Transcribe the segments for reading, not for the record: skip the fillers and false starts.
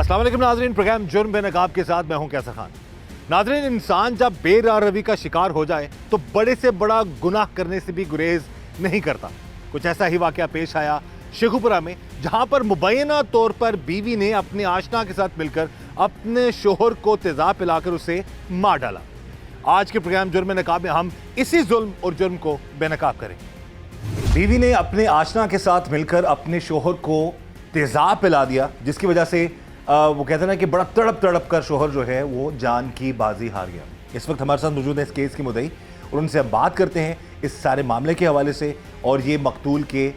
अस्सलाम वालेकुम नाज़रीन, प्रोग्राम जुर्म बेनकाब के साथ मैं हूं कैसर खान। नाज़रीन, इंसान जब बेरारवी का शिकार हो जाए तो बड़े से बड़ा गुनाह करने से भी गुरेज नहीं करता। कुछ ऐसा ही वाकया पेश आया शेखुपुरा में, जहां पर मुबैना तौर पर बीवी ने अपने आशना के साथ मिलकर अपने शोहर को तेजाब पिलाकर उसे मार डाला। आज के प्रोग्राम जुर्म बेनकाब में हम इसी जुल्म और जुर्म को बेनकाब करेंगे। बीवी ने अपने आशना के साथ मिलकर अपने शोहर को तेजाब पिला दिया, जिसकी वजह से वो कहते हैं ना कि बड़ा तड़प तड़प कर शोहर जो है वो जान की बाजी हार गया। इस वक्त हमारे साथ मौजूद है इस केस की मुद्दई और उनसे हम बात करते हैं इस सारे मामले के हवाले से, और ये मकतूल के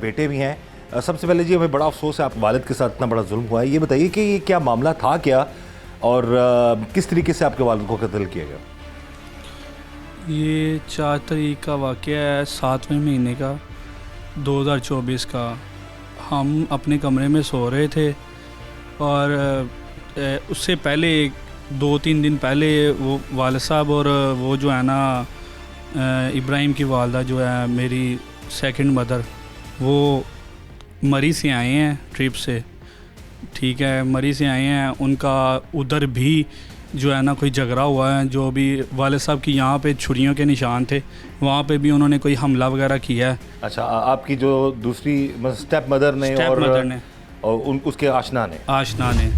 बेटे भी हैं। सबसे पहले जी, हमें बड़ा अफसोस है आपके वालिद के साथ इतना बड़ा जुल्म हुआ है। ये बताइए कि ये क्या मामला था क्या, और किस तरीके से आपके वालिद को कत्ल किया गया? ये 4 तारीख का वाक़या है, 7वें महीने का 2024 का। हम अपने कमरे में सो रहे थे और उससे पहले 2-3 दिन पहले वो वालिद साहब और वो जो है ना इब्राहिम की वालदा जो है मेरी सेकंड मदर, वो मरी से आए हैं ट्रिप से। ठीक है, मरी से आए हैं। उनका उधर भी जो है ना कोई झगड़ा हुआ है, जो भी वालिद साहब की यहाँ पे छुरियों के निशान थे, वहाँ पे भी उन्होंने कोई हमला वगैरह किया है। अच्छा, आपकी जो दूसरी स्टेप मदर ने और उसके आशना ने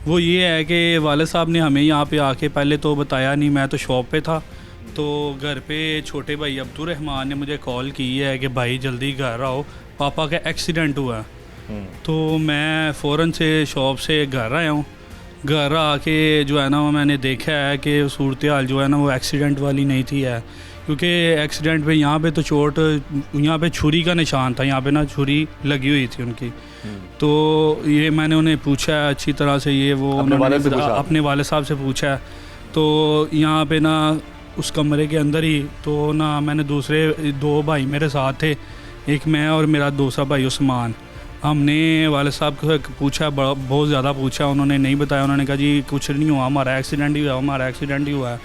वो ये है कि वालिद साहब ने हमें यहाँ पे आके पहले तो बताया नहीं। मैं तो शॉप पे था, तो घर पे छोटे भाई अब्दुल रहमान ने मुझे कॉल की है कि भाई जल्दी घर आओ, पापा का एक्सीडेंट हुआ है। तो मैं फ़ौरन से शॉप से घर आया हूँ। घर आके जो है ना मैंने देखा है कि सूरत हाल जो है ना वो एक्सीडेंट वाली नहीं थी है, क्योंकि एक्सीडेंट पे यहाँ पे तो चोट, यहाँ पे छुरी का निशान था, यहाँ पे ना छुरी लगी हुई थी उनकी। तो ये मैंने उन्हें पूछा है अच्छी तरह से, ये वो अपने वाले साहब से पूछा है। तो यहाँ पे ना उस कमरे के अंदर ही तो ना मैंने दूसरे 2 भाई मेरे साथ थे, एक मैं और मेरा दूसरा भाई उस्मान। हमने वाले साहब को पूछा, बहुत ज़्यादा पूछा, उन्होंने नहीं बताया। उन्होंने कहा जी कुछ नहीं हुआ, हमारा एक्सीडेंट ही हुआ है।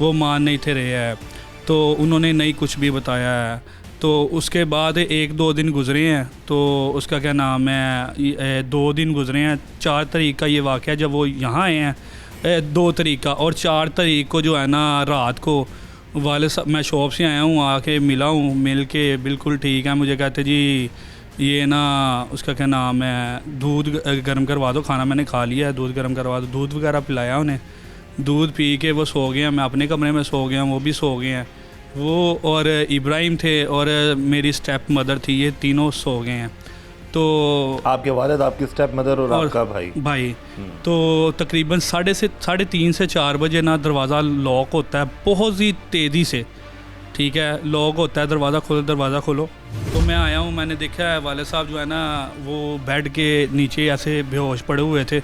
वो मान नहीं थे रहे हैं, तो उन्होंने नहीं कुछ भी बताया है। तो उसके बाद 1-2 दिन गुजरे हैं, तो उसका क्या नाम है, 2 दिन गुजरे हैं। 4 तारीख का ये वाक़या जब वो यहाँ आए हैं, 2 तारीख का, और 4 तारीख को जो है ना रात को वाले साहब, मैं शॉप से आया हूँ, आके मिला हूँ, मिल के बिल्कुल ठीक है। मुझे कहते जी ये ना उसका क्या नाम है, दूध गर्म करवा दो, खाना मैंने खा लिया है, दूध गर्म करवा दो। दूध वगैरह पिलाया उन्हें, दूध पी के वो सो गए हैं। मैं अपने कमरे में सो गया, वो भी सो गए हैं। वो और इब्राहिम थे और मेरी स्टेप मदर थी, ये तीनों सो गए हैं। तो आपके वालिद, आपकी स्टेप मदर और आपका भाई तो तकरीबन 3:30 से 4 बजे ना दरवाज़ा लॉक होता है बहुत ही तेज़ी से। ठीक है, लॉक होता है, दरवाज़ा खोलो। तो मैं आया हूँ, मैंने देखा है वाले साहब जो है ना वो बेड के नीचे ऐसे बेहोश पड़े हुए थे।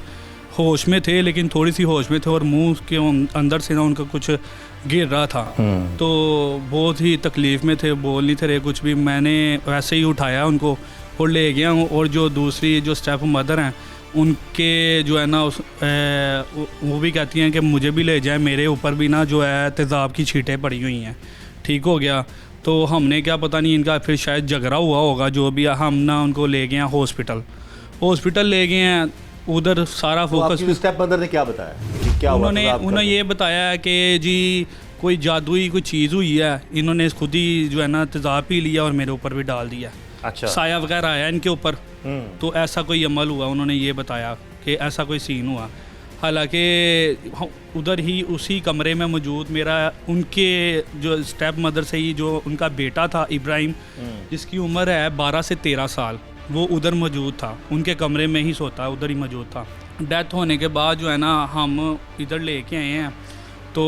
होश में थे लेकिन थोड़ी सी होश में थे, और मुंह के अंदर से ना उनका कुछ गिर रहा था। तो बहुत ही तकलीफ़ में थे, बोल नहीं थे रहे कुछ भी। मैंने वैसे ही उठाया उनको और ले गया हूँ। और जो दूसरी जो स्टेप मदर हैं, उनके जो है ना वो भी कहती हैं कि मुझे भी ले जाए, मेरे ऊपर भी ना जो है तेज़ाब की छींटें पड़ी हुई हैं। ठीक हो गया, तो हमने क्या पता नहीं इनका फिर शायद झगड़ा हुआ होगा, जो भी। हम ना उनको ले गए हैं हॉस्पिटल ले गए हैं। उधर सारा फोकस स्टेप मदर ने क्या बताया, क्या उन्होंने ये बताया है कि जी कोई जादुई कोई चीज़ हुई है, इन्होंने खुद ही जो है ना तेज़ाब पी लिया और मेरे ऊपर भी डाल दिया। अच्छा, साया वगैरह आया इनके ऊपर। तो ऐसा कोई अमल हुआ, उन्होंने ये बताया कि ऐसा कोई सीन हुआ। हालांकि उधर ही उसी कमरे में मौजूद मेरा उनके जो स्टेप मदर से ही जो उनका बेटा था इब्राहिम, जिसकी उम्र है 12 से 13 साल, वो उधर मौजूद था, उनके कमरे में ही सोता, उधर ही मौजूद था। डेथ होने के बाद जो है ना हम इधर लेके आए हैं, तो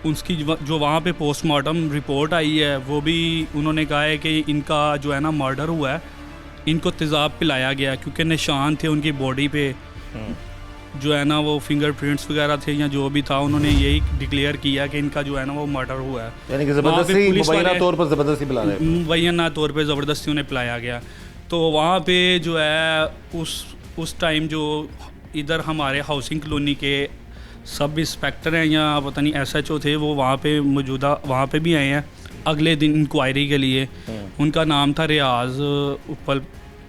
उसकी जो वहाँ पे पोस्टमार्टम रिपोर्ट आई है, वो भी उन्होंने कहा है कि इनका जो है ना मर्डर हुआ है, इनको तेज़ाब पिलाया गया, क्योंकि निशान थे उनकी बॉडी पे जो है ना वो फिंगरप्रिंट्स वगैरह थे या जो भी था। उन्होंने यही डिक्लेयर किया कि इनका जो है ना वो मर्डर हुआ है, यानी कि मुबैना तौर पर ज़बरदस्ती पिला रहे हैं, मुबैना तौर पे ज़बरदस्ती उन्हें पिलाया गया। तो वहाँ पे जो है उस टाइम जो इधर हमारे हाउसिंग कॉलोनी के सब इंस्पेक्टर हैं या पता नहीं SHO थे, वो वहाँ पे मौजूदा वहाँ पे भी आए हैं अगले दिन इंक्वायरी के लिए। उनका नाम था रियाज उपल,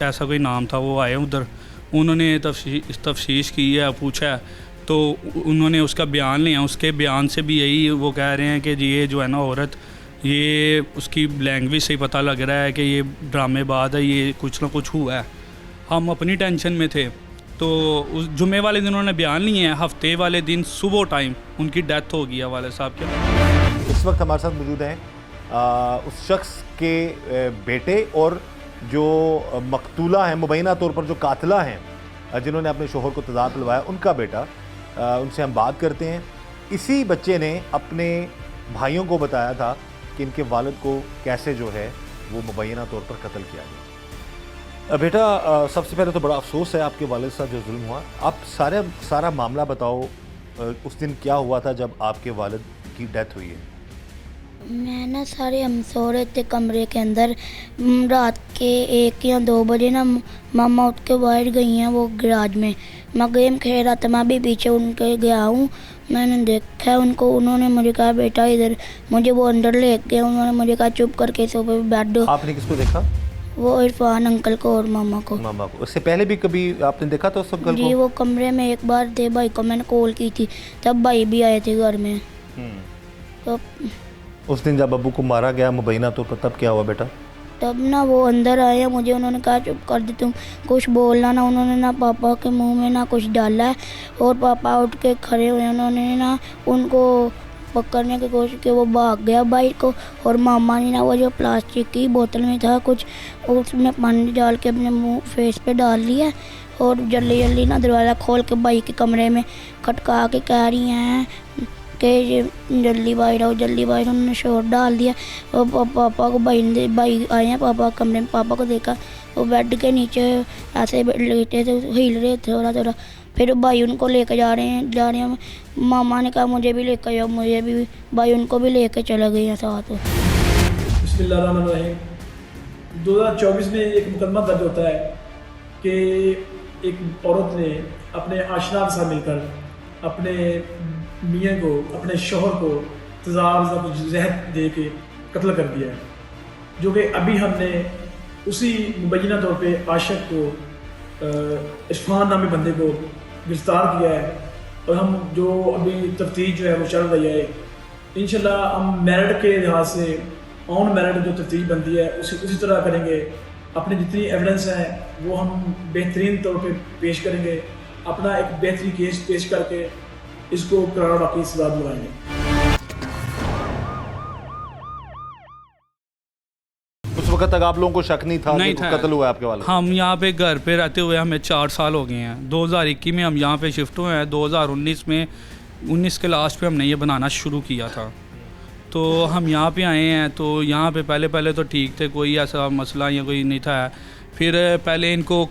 ऐसा कोई नाम था। वो आए उधर, उन्होंने तफ्तीश की है, पूछा है, तो उन्होंने उसका बयान लिया। उसके बयान से भी यही वो कह रहे हैं कि ये जो है ना औरत, ये उसकी लैंग्वेज से ही पता लग रहा है कि ये ड्रामेबाज है, ये कुछ ना कुछ हुआ है। हम अपनी टेंशन में थे, तो उस जुमे वाले दिन उन्होंने बयान लिए हैं, हफ्ते वाले दिन सुबह टाइम उनकी डेथ हो गई है वाले साहब के। इस वक्त हमारे साथ मौजूद हैं उस शख्स के बेटे और जो मकतूला हैं, मुबैना तौर पर जो कातिला हैं, जिन्होंने अपने शोहर को तज़ाब पिलवाया, उनका बेटा। उनसे हम बात करते हैं। इसी बच्चे ने अपने भाइयों को बताया था कि इनके वालिद को कैसे जो है वो मुबैना तौर पर कत्ल किया गया। बेटा, सबसे पहले तो बड़ा अफसोस है आपके वालिद साथ जो जुल्म हुआ। आप सारा मामला बताओ, उस दिन क्या हुआ था जब आपके वालिद की डेथ हुई है? मैं ना सारे हम सो रहे थे कमरे के अंदर। रात के 1 या 2 बजे ना मामा उठ के बाहर गई हैं वो गैराज में। मैं गेम खेल रहा था, मैं भी पीछे उनके गया हूँ। मैंने देखा उनको, उन्होंने मुझे कहा बेटा इधर, मुझे वो अंदर ले गए। उन्होंने मुझे कहा चुप करके सोफे पे बैठ दो। आपने किसको देखा? वो इरफान अंकल को और मामा को। मामा को। उससे पहले भी कभी आपने देखा था उस अंकल को? जी, वो कमरे में एक बार थे, भाई को मैंने कॉल की थी, तब भाई भी आए थे घर में। तो उस दिन जब अब्बू को मारा गया मुबैना तौर पर, तब क्या हुआ बेटा? तब ना वो अंदर आए, मुझे उन्होंने कहा चुप कर दे, तुम कुछ बोलना ना। उन्होंने ना पापा के मुंह में ना कुछ डाला है, और पापा उठ के खड़े हुए, उन्होंने ना उनको पकड़ने की कोशिश की, वो भाग गया बाइक को। और मामा ने ना वो जो प्लास्टिक की बोतल में था कुछ, उसमें पानी डाल के अपने मुंह फेस पे डाल लिया, और जल्दी जल्दी ना दरवाज़ा खोल के भाई के कमरे में खटका के कह रही हैं कि जल्दी बाहर आओ, जल्दी बाहर। उन्होंने शोर डाल दिया, और पापा को भाई आए हैं पापा कमरे में। पापा को देखा वो बेड के नीचे ऐसे लेटे थे, हिल रहे थे थोड़ा थोड़ा। फिर भाई उनको लेके जा रहे हैं। मामा ने कहा मुझे भी लेकर जाओ, मुझे भी। भाई उनको भी लेके चले गए हैं साथ। बिस्मिल्लाहिर्रहमानिर्रहीम। 2024 में एक मुकदमा दर्ज होता है कि एक औरत ने अपने आशना के साथ मिलकर अपने मियाँ को, अपने शोहर को तजाब जहर दे के कत्ल कर दिया है, जो कि अभी हमने उसी मुबैना तौर पे आशिक को, इरफान नामी बंदे को गिरफ्तार किया है। और हम जो अभी तफ्तीश जो है वो चल रही है, इंशाल्लाह हम मेरिट के लिहाज से ऑन मेरिट जो तफ्तीश बनती है उसी तरह करेंगे। अपनी जितनी एविडेंस हैं वो हम बेहतरीन तौर पे पेश करेंगे, अपना एक बेहतरीन केस पेश करके इसको करार वाकई सजा दिलवाएंगे। उस वक्त तक आप लोगों को शक नहीं था नहीं कि था। कत्ल हुआ है आपके वालिद? हम यहाँ पे घर पे रहते हुए हमें 4 साल हो गए हैं। 2021 में हम यहाँ पे शिफ्ट हुए हैं। 2019 में 19 के लास्ट पे हमने ये बनाना शुरू किया था। तो हम यहाँ पे आए हैं, तो यहाँ पे पहले तो ठीक थे, कोई ऐसा मसला या कोई नहीं था। फिर पहले इनको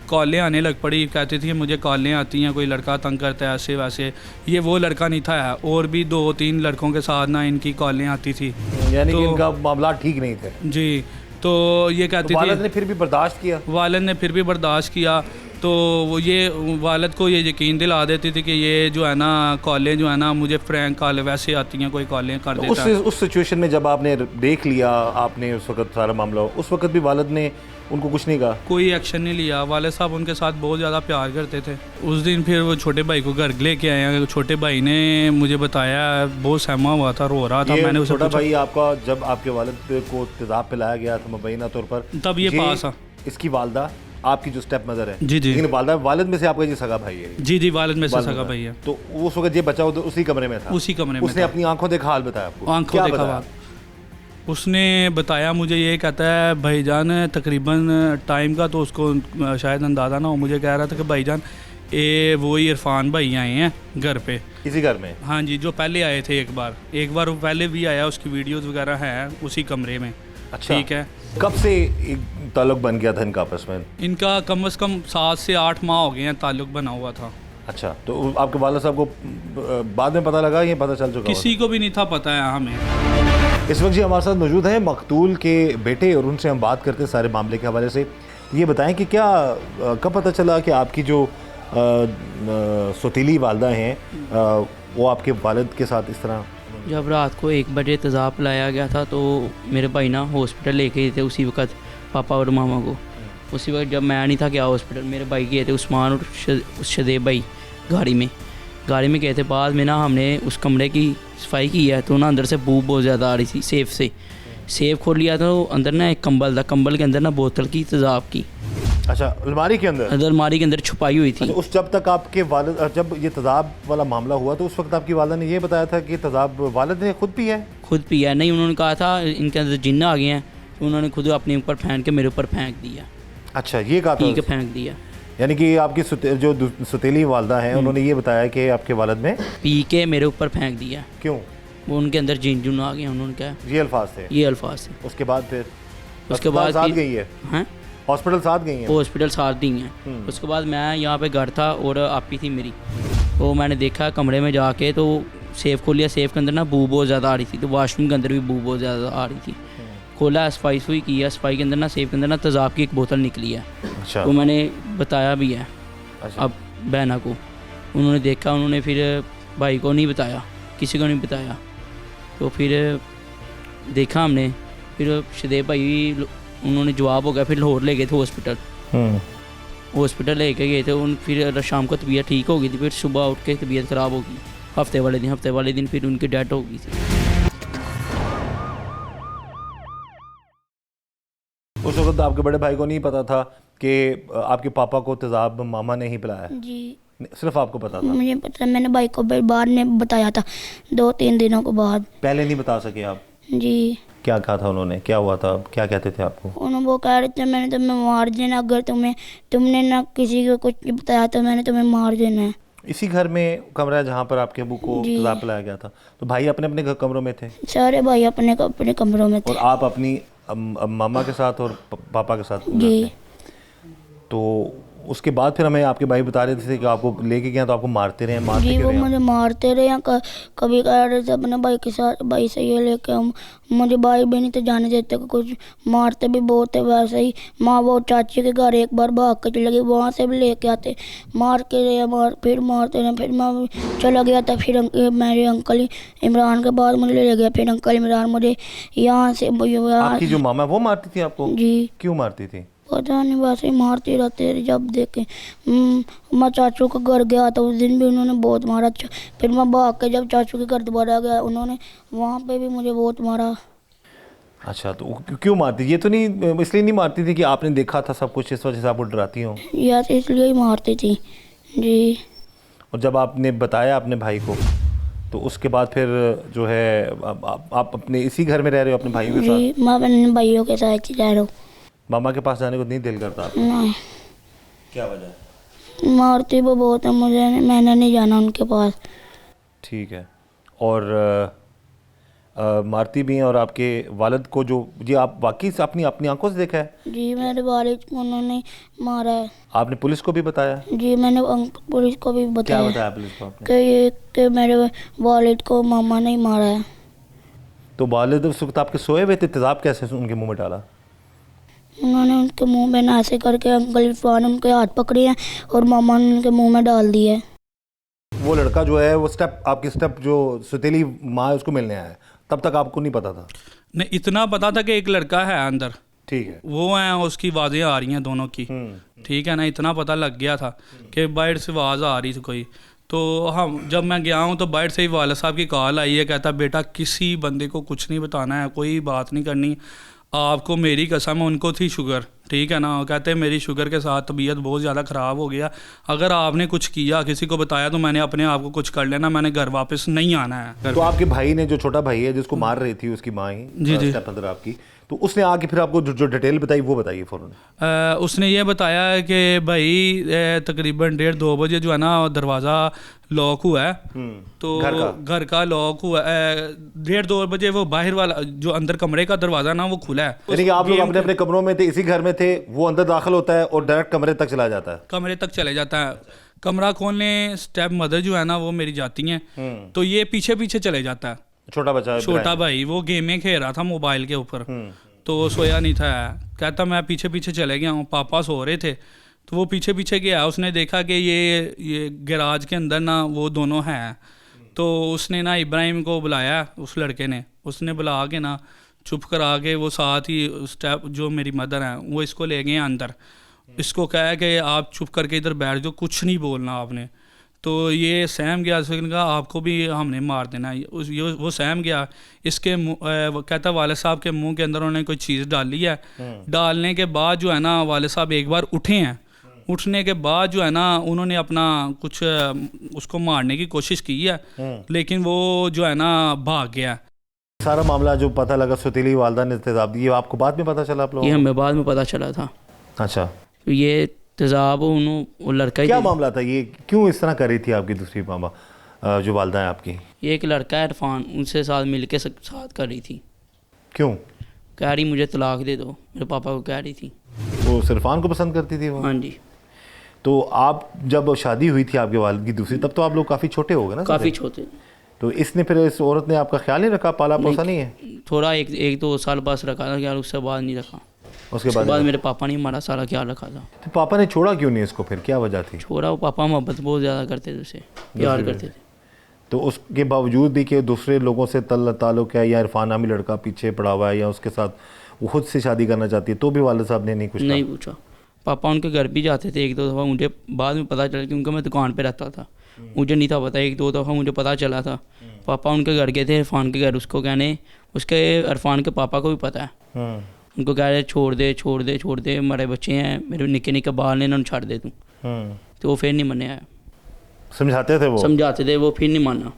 कॉलें आने लग पड़ी, कहती थी मुझे कॉलें आती हैं, कोई लड़का तंग करता है ऐसे वैसे। ये वो लड़का नहीं था, और भी 2-3 लड़कों के साथ ना इनकी कॉलें आती थी। यानी कि तो इनका मामला ठीक नहीं थे? जी, तो ये कहती तो वालिद थी, ने फिर भी बर्दाश्त किया? वालिद ने फिर भी बर्दाश्त किया। तो वो ये वालिद को ये यकीन दिला देती थी कि ये जो है ना कॉलें जो है ना मुझे फ्रैंक कॉलें वैसे आती हैं, कोई कॉलें कर देता है। उस सिचुएशन में जब आपने देख लिया, आपने उस वक्त सारा मामला, उस वक्त भी वालिद ने उनको कुछ नहीं कहा? कोई एक्शन नहीं लिया। वाले साहब उनके साथ बहुत ज़्यादा प्यार करते थे। उस दिन फिर वो छोटे भाई को घर लेके आए हैं। छोटे भाई ने मुझे बताया, बहुत सहमा हुआ था, रो रहा था। मैंने उसे छोटा पूछा, भाई आपका जब आपके वालिद को तेजाब पिलाया गया था मुबैना तौर पर, तब ये पास आ। इसकी वालदा आपकी जो स्टेप मदर है? जी जी। लेकिन वालिद में से आपका जी सगा भाई है? जी जी, वालिद में से सगा भाई है। तो उस वक्त ये बच्चा उसी कमरे में था? उसी कमरे में उसने था। अपनी आंखों देखा हाल बताया आपको? आंखों देखा हाल उसने बताया मुझे। ये कहता है भाईजान तकरीबन टाइम का तो उसको शायद अंदाज़ा ना हो, मुझे कह रहा था कि भाईजान ये वही इरफान भाई आए हैं घर पे, इसी घर में? हाँ जी, जो पहले आए थे एक बार वो पहले भी आया, उसकी वीडियोस वगैरह हैं उसी कमरे में। अच्छा, ठीक है। कब से एक ताल्लुक बन गया था इनका आपस में? इनका कम से कम 7 से 8 माह हो गए हैं ताल्लुक बना हुआ था। अच्छा, तो आपके वालिद साहब को बाद में पता लगा, ये पता चल चुका? किसी को भी नहीं था पता है हमें। इस वक्त जी हमारे साथ मौजूद हैं मकतूल के बेटे, और उनसे हम बात करते हैं सारे मामले के हवाले से। ये बताएं कि क्या कब पता चला कि आपकी जो सौतीली वालदा हैं वो आपके वालिद के साथ इस तरह? जब रात को 1 बजे तेज़ाब लाया गया था तो मेरे भाई ना हॉस्पिटल लेके गए थे उसी वक्त पापा और मामा को। उसी वक्त जब मैं नहीं था गया हॉस्पिटल, मेरे भाई गए थे उस्मान और शदेब भाई गाड़ी में गए थे। बाद में ना हमने उस कमरे की सफाई की है तो ना अंदर से बू बहुत ज़्यादा आ रही थी। सेफ खोल लिया तो अंदर ना एक कंबल था, कंबल के अंदर ना बोतल की तेज़ाब की, अच्छा, अलमारी के अंदर अलमारी के अंदर छुपाई हुई थी। अच्छा, उस जब तक आपके वालिद, जब ये तेज़ाब वाला मामला हुआ तो उस वक्त आपकी वालिदा ने ये बताया था कि तेज़ाब वालिद ने खुद पिया है? खुद पिया नहीं, उन्होंने कहा था इनके अंदर जिन्न आ गए हैं, तो उन्होंने खुद अपने ऊपर फेंक के मेरे ऊपर फेंक दिया। अच्छा, ये कहा पी के था, फेंक दिया। यानी कि आपकी जो सतीली वालदा हैं उन्होंने ये बताया कि आपके वालिद में पी के मेरे ऊपर फेंक दिया। क्यों? वो उनके अंदर जिन जुन आ गए, उन्होंने कहा ये अल्फाज थे? ये अल्फाज थे। उसके बाद फिर उसके बाद साथ गई है? हैं हॉस्पिटल साथ गई है? हॉस्पिटल साथ दी हैं। उसके बाद मैं यहाँ पे घर था और आपी थी मेरी, तो मैंने देखा कमरे में जाके तो सेफ़ खोल लिया। सेफ़ के अंदर ना बू बहुत ज़्यादा आ रही थी, तो वॉशरूम के अंदर भी बू बहुत ज़्यादा आ रही थी। खोला, सफाई सुई की है, सफाई के अंदर ना सेफ़ के अंदर ना तेज़ाब की एक बोतल निकली है। अच्छा, तो मैंने बताया भी है। अच्छा। अब बहना को उन्होंने देखा, उन्होंने फिर भाई को नहीं बताया, किसी को नहीं बताया। तो फिर देखा हमने, फिर शदेब भाई उन्होंने जवाब हो गया, फिर लाहौर ले गए थे हॉस्पिटल। हॉस्पिटल लेके गए थे उन, फिर शाम को तबीयत ठीक हो गई थी, फिर सुबह उठ के तबीयत ख़राब हो गई। हफ्ते वाले दिन फिर उनकी डेथ हो गई थी। उस वक्त आपके बड़े भाई को नहीं पता था कि आपके पापा को तेज़ाब मामा ने ही पिलाया? जी सिर्फ आपको पता था? मुझे पता, मैंने भाई को बाद में बताया था 2-3 दिनों के बाद। पहले नहीं बता सके आप? जी। क्या कहा था उन्होंने, क्या हुआ था, क्या कहते थे आपको? उन्होंने वो कह रहे थे मैंने तुम्हें मार देना, अगर तुमने ना किसी को कुछ बताया तो मैंने तुम्हें मार देना है। इसी घर में कमरा है जहाँ पर आपके अबू को जी। तेज़ाब पिलाया गया था? तो भाई अपने अपने कमरों में थे? सारे भाई अपने अपने कमरों में थे। और आप अपनी मामा के साथ और पापा के साथ? जी। तो उसके बाद फिर हमें आपके भाई बता रहे थे कि आपको लेके गए तो आपको मारते रहे, मारते जी, वो क्यों रहे? मुझे मारते रहे हैं। कभी कह रहे थे अपने भाई के साथ, भाई से ये लेके हम, मुझे भाई भी नहीं थे जाने देते, कुछ मारते भी बहुत है। वैसे ही माँ वो चाची के घर एक बार भाग के चले गई, वहाँ से भी लेके आते, मार के रहे, फिर मारते रहे। फिर मैं चला गया था, फिर मेरे अंकल इमरान के बाद मुझे ले गया, फिर अंकल इमरान मुझे यहाँ से आपकी जो मामा वो मारती थी आपको? जी। क्यों मारती थी? पता नहीं, वैसे ही मारती रहते थे। जब देखे मैं चाचू के घर गया था, उस दिन भी उन्होंने बहुत मारा। फिर मैं भाग के जब चाचू के घर दोबारा गया, उन्होंने वहाँ पे भी मुझे बहुत मारा। अच्छा, तो क्यों मारती? ये तो नहीं, इसलिए नहीं मारती थी कि आपने देखा था सब कुछ, इस वजह से आपको डराती हो? या तो इसलिए ही मारती थी। जी। और जब आपने बताया अपने भाई को तो उसके बाद फिर जो है आप अपने इसी घर में रह रहे हो अपने भाइयों के साथ? जी, मैं अपने भाइयों के साथ ही रह रहा हूँ। मामा के पास जाने को नहीं दिल करता आपको? नहीं, क्या वजह? मारती वो बहुत है मुझे, मैंने नहीं जाना उनके पास। ठीक है। और मारती भी हैं। और आपके वालिद को जो जी आप वाकई से अपनी अपनी आंखों से देखा है? जी, मेरे वालिद को उन्होंने मारा है। आपने पुलिस को भी बताया? जी, मैंने पुलिस को भी क्या बताया बताया पुलिस को आपने? कि मेरे वालिद को मामा ने ही मारा है। तो वालिद उस वक्त आपके सोए हुए थे, तेज़ाब कैसे उनके मुंह में डाला? उन्होंने उनके मुंह में ऐसे करके अंकल इरफान उनके हाथ पकड़े हैं और मामा ने उनके मुंह में डाल दिए है। वो लड़का जो है वो आपकी जो सतीली माँ है उसको मिलने आया है, तब तक आपको नहीं पता था? नहीं, इतना पता था कि एक लड़का है अंदर, ठीक है। वो है, उसकी आवाज़ें आ रही हैं दोनों की, ठीक है ना, इतना पता लग गया था कि बाहर से आवाज़ आ रही थी कोई। तो हम जब मैं गया हूँ तो बाहर से ही वाला साहब की कॉल आई है, कहता बेटा किसी बंदे को कुछ नहीं बताना है, कोई बात नहीं करनी, आपको मेरी कसम है। उनको थी शुगर, ठीक है ना, कहते हैं मेरी शुगर के साथ तबीयत बहुत ज़्यादा ख़राब हो गया, अगर आपने कुछ किया, किसी को बताया तो मैंने अपने आप को कुछ कर लेना, मैंने घर वापस नहीं आना है। तो आपके भाई ने, जो छोटा भाई है जिसको मार रही थी उसकी माँ ही, जी स्टेपमदर आपकी, तो उसने आके फिर आपको जो डिटेल बताई वो बताइए फ़ौरन। उसने ये बताया है कि भाई तकरीबन 1:30-2 बजे जो है ना दरवाज़ा लॉक हुआ है, तो घर का लॉक हुआ है। 1:30-2 बजे वो बाहर वाला जो अंदर कमरे का दरवाज़ा ना वो खुला है। यानी कि आप लोग अपने अपने कमरों में थे, इसी घर में थे, वो अंदर दाखिल होता है और डायरेक्ट कमरे तक चला जाता है? कमरे तक चले जाता है। कमरा खोलने स्टेप मदर जो है ना वो मेरी जाती हैं, तो ये पीछे पीछे चले जाता है। छोटा भाई वो गेमें खेल रहा था मोबाइल के ऊपर, तो सोया नहीं था, कहता मैं पीछे पीछे चले गया हूँ, पापा सो रहे थे, तो वो पीछे पीछे गया। उसने देखा कि ये गैराज के अंदर ना वो दोनों हैं, तो उसने ना इब्राहिम को बुलाया, उस लड़के ने, उसने बुला के ना चुप करा के वो साथ ही स्टेप जो मेरी मदर हैं वो इसको ले गए अंदर, इसको कहा कि आप चुप करके इधर बैठ जाओ, कुछ नहीं बोलना आपने। तो ये सहम गया, उसने कहा आपको भी हमने मार देना है। वो सहम गया, इसके वो कहता वाले साहब के मुंह के अंदर उन्होंने कोई चीज़ डाली है। डालने के बाद जो है ना वाले साहब एक बार उठे हैं, उठने के बाद जो है ना उन्होंने अपना कुछ उसको मारने की कोशिश की है, लेकिन वो जो है ना भाग गया। सारा मामला जो पता लगा सौतेली वालदा ने तेजाब दी, ये आपको बाद में पता चला आप लोगों ये को? हमें बाद में पता चला था। अच्छा, तो ये तेजाब वो लड़का ही क्या मामला था ये, क्यों इस तरह कर रही थी आपकी दूसरी मामा जो वालदा है आपकी? ये एक लड़का है इरफान, उनसे साथ मिल के साथ कर रही थी। क्यों? कह रही मुझे तलाक दे दो, मेरे पापा को कह रही थी। वो इरफान को पसंद करती थी वो? हाँ जी। तो आप जब शादी हुई थी आपके वालिद की दूसरी, तब तो आप लोग काफ़ी छोटे हो गए ना? काफ़ी छोटे। तो इसने फिर इस औरत ने आपका ख्याल नहीं रखा, पाला पोसा नहीं है? थोड़ा एक दो साल बस रखा था ख्याल, उससे बाद नहीं रखा। उसके बाद बाद मेरे पापा ने हमारा सारा ख्याल रखा था। तो पापा ने छोड़ा क्यों नहीं इसको फिर, क्या वजह थी? छोड़ा, वो पापा मोहब्बत बहुत ज़्यादा करते थे, उसे प्यार करते थे। तो उसके बावजूद भी कि दूसरे लोगों से ताल्लुक़ है या इरफान नामी लड़का पीछे पड़ा हुआ है या उसके साथ वो खुद से शादी करना चाहती है, तो भी वालिद साहब ने नहीं कुछ नहीं पूछा। पापा उनके घर भी जाते थे एक दो दफ़ा, मुझे बाद में पता चला क्योंकि मैं दुकान पे रहता था, मुझे नहीं था पता। एक दो दफ़ा मुझे पता चला था। पापा उनके घर गए थे इरफान के घर, उसको कहने, उसके इरफान के पापा को भी पता है। उनको कह रहे छोड़ दे हमारे बच्चे हैं, मेरे निक्के निक्के बाल ने, इन्होंने छाड़ दे तू। तो वो फिर नहीं माने आया। समझाते थे वो फिर नहीं माना।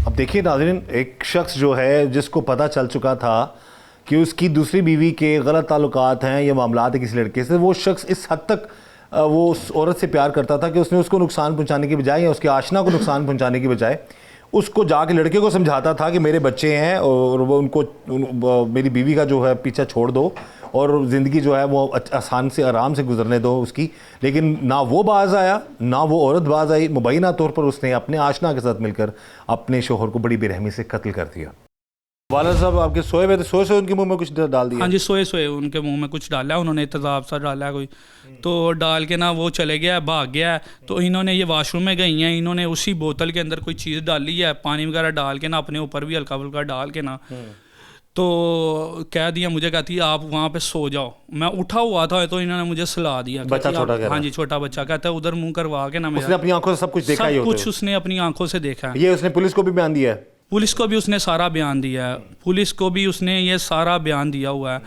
अब देखिए नाज़रीन, एक शख्स जो है जिसको पता चल चुका था कि उसकी दूसरी बीवी के गलत ताल्लुकात हैं या मामलात है किसी लड़के से, वो शख्स इस हद तक वो उस औरत से प्यार करता था कि उसने उसको नुकसान पहुंचाने की बजाय या उसके आशना को नुकसान पहुंचाने की बजाय उसको जाके लड़के को समझाता था कि मेरे बच्चे हैं और वो उनको मेरी बीवी का जो है पीछा छोड़ दो और ज़िंदगी जो है वो आसान से आराम से गुजरने दो उसकी। लेकिन ना वो बाज आया ना वो औरत बाज आई। मुबैना तौर पर उसने अपने आशना के साथ मिलकर अपने शोहर को बड़ी बेरहमी से कत्ल कर दिया। वाला साहब आपके सोए हुए थे, सोए उनके मुंह में कुछ डाल दिया? हाँ जी, सोए उनके मुंह में कुछ डाला है उन्होंने, तेजाब सा डाला है कोई, तो डाल के ना वो चले गया, भाग गया। तो इन्होंने ये वॉशरूम में गई हैं, इन्होंने उसी बोतल के अंदर कोई चीज़ डाली है, पानी वगैरह डाल के ना अपने ऊपर भी हल्का फुल्का डाल के ना, तो कह दिया, मुझे कहती है आप वहाँ पे सो जाओ। मैं उठा हुआ था तो इन्होंने मुझे सुला दिया। बच्चा छोटा कह रहा? हाँ जी, छोटा बच्चा। कहता है उधर मुँह करवा के ना, उसने अपनी आंखों से सब कुछ देखा? सब कुछ उसने अपनी आंखों से देखा है। ये उसने पुलिस को भी बयान दिया है? पुलिस को भी उसने सारा बयान दिया है, पुलिस को भी उसने ये सारा बयान दिया हुआ है।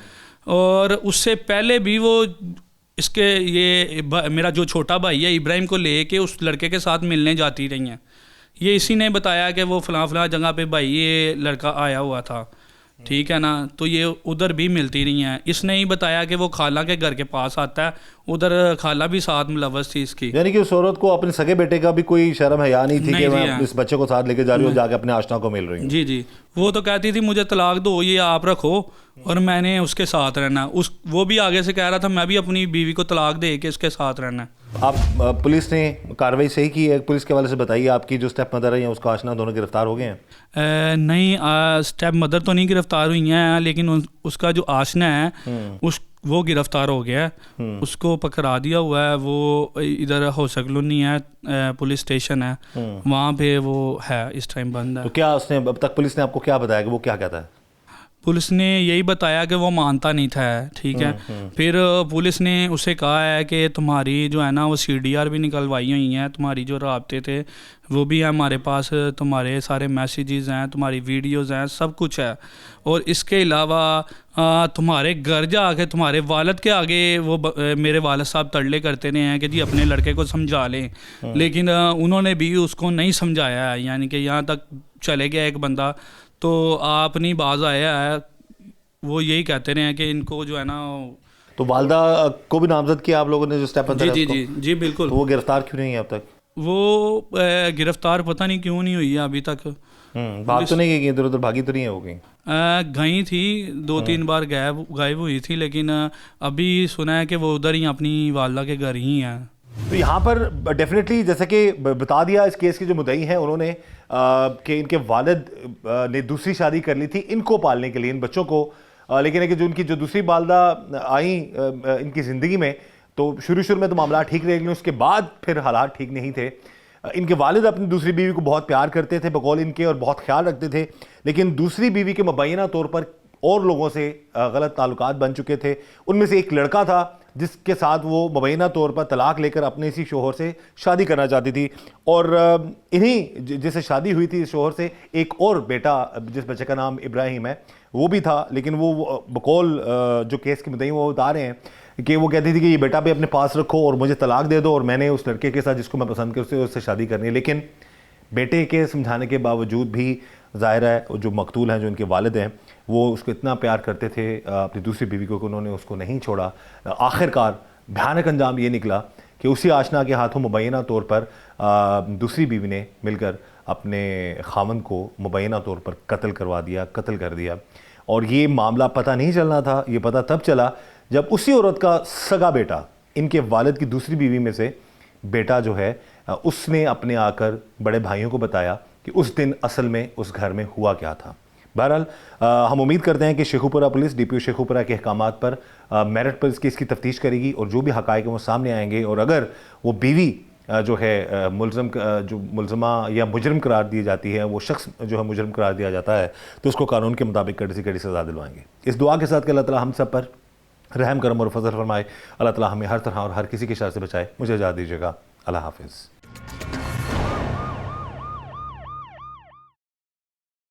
और उससे पहले भी वो इसके ये मेरा जो छोटा भाई है इब्राहिम को लेके उस लड़के के साथ मिलने जाती रही हैं। ये इसी ने बताया कि वो फलां जगह पे भाई ये लड़का आया हुआ था, ठीक है ना, तो ये उधर भी मिलती रही हैं। इसने ही बताया कि वो खाला के घर के पास आता है, उधर खाला भी साथ मुलव्वस थी इसकी। यानी कि उस औरत को अपने सगे बेटे का भी कोई शर्म हया नहीं थी कि मैं इस बच्चे को साथ लेके जा रही हूँ, जाके अपने आशना को मिल रही हूँ? जी, वो तो कहती थी मुझे तलाक दो, ये आप रखो और मैंने उसके साथ रहना। वो भी आगे से कह रहा था मैं भी अपनी बीवी को तलाक दे के उसके साथ रहना। आप पुलिस ने कार्रवाई सही की है? पुलिस के हवाले से बताइए, आपकी जो स्टेप मदर है या उसका आशना दोनों गिरफ्तार हो गए हैं? नहीं, स्टेप मदर तो नहीं गिरफ्तार हुई हैं, लेकिन उसका जो आशना है वो गिरफ्तार हो गया है। उसको पकड़ा दिया हुआ है। वो इधर होसकलुनी है, पुलिस स्टेशन है, वहाँ पे वो है इस टाइम बंद है। तो क्या उसने अब तक पुलिस ने आपको क्या बताया कि वो क्या कहता है? पुलिस ने यही बताया कि वो मानता नहीं था, ठीक है। फिर पुलिस ने उसे कहा है कि तुम्हारी जो है ना वो CDR भी निकलवाई हुई हैं, तुम्हारी जो राब्ते थे वो भी है हमारे पास, तुम्हारे सारे मैसेजेस हैं, तुम्हारी वीडियोस हैं, सब कुछ है। और इसके अलावा तुम्हारे घर जाके तुम्हारे वालिद के आगे वो मेरे वालिद साहब तरले करते रहे हैं कि जी अपने लड़के को समझा लें, लेकिन उन्होंने भी उसको नहीं समझाया है। यानी कि यहाँ तक चले गया एक बंदा, तो आप नहीं बाज आया है, वो यही कहते रहे हैं कि इनको जो है ना। तो वालदा को भी नामजद किया आप लोगों ने जो स्टेप मदर? जी बिल्कुल। तो वो गिरफ्तार क्यों नहीं है अब तक? वो गिरफ्तार पता नहीं क्यों नहीं हुई है अभी तक। भाग तो नहीं गई, इधर उधर भागी तो नहीं है हो गई? गई थी 2-3 बार गायब हुई थी, लेकिन अभी सुना है कि वो उधर ही अपनी वालदा के घर ही हैं। तो यहाँ पर डेफिनेटली जैसे कि बता दिया इस केस के जो मुद्दई हैं उन्होंने कि इनके वालिद ने दूसरी शादी कर ली थी इनको पालने के लिए, इन बच्चों को। लेकिन है कि जो उनकी जो दूसरी वालदा आई इनकी ज़िंदगी में, तो शुरू में तो मामला ठीक रहे, लेकिन उसके बाद फिर हालात ठीक नहीं थे। इनके वालिद अपनी दूसरी बीवी को बहुत प्यार करते थे बकौल इनके और बहुत ख्याल रखते थे, लेकिन दूसरी बीवी के मुबैना तौर पर और लोगों से गलत ताल्लुकात बन चुके थे। उनमें से एक लड़का था जिसके साथ वो मुबैना तौर पर तलाक लेकर अपने इसी शोहर से शादी करना चाहती थी, और इन्हीं जिससे शादी हुई थी इस शोहर से एक और बेटा, जिस बच्चे का नाम इब्राहिम है, वो भी था। लेकिन वो बकौल जो केस के मुद्दई वो बता रहे हैं कि वो कहती थी कि ये बेटा भी अपने पास रखो और मुझे तलाक दे दो, और मैंने उस लड़के के साथ जिसको मैं पसंद करती हूँ उससे शादी करनी है। लेकिन बेटे के समझाने के बावजूद भी ज़ाहिर है जो मकतूल हैं, जो उनके वालिद हैं, वो उसको इतना प्यार करते थे अपनी दूसरी बीवी को कि उन्होंने उसको नहीं छोड़ा। आखिरकार भयानक अंजाम ये निकला कि उसी आशना के हाथों मुबैना तौर पर दूसरी बीवी ने मिलकर अपने खामन को मुबैना तौर पर कत्ल कर दिया। और ये मामला पता नहीं चलना था, ये पता तब चला जब उसी औरत का सगा बेटा, इनके वालिद की दूसरी बीवी में से बेटा जो है, उसने अपने आकर बड़े भाइयों को बताया कि उस दिन असल में उस घर में हुआ क्या था। बहरहाल हम उम्मीद करते हैं कि शेखुपुरा पुलिस DPO शेखुपुरा के अहकामात पर मेरिट पर इसकी तफ्तीश करेगी और जो भी हक़ाइक़ हैं वो सामने आएंगे। और अगर वो बीवी जो है मुलज़मा या मुजरिम करार दी जाती है, वो शख्स जो है मुजरिम करार दिया जाता है, तो उसको कानून के मुताबिक कड़ी से कड़ी सज़ा दिलवाएंगे। इस दुआ के साथ कि अल्लाह ताला हम सब पर रहम करम और फजल फरमाए। अल्लाह ताला हमें हर तरह और हर किसी के शर से बचाए। मुझे इजाज़त दीजिएगा। अल्लाह हाफ़िज़।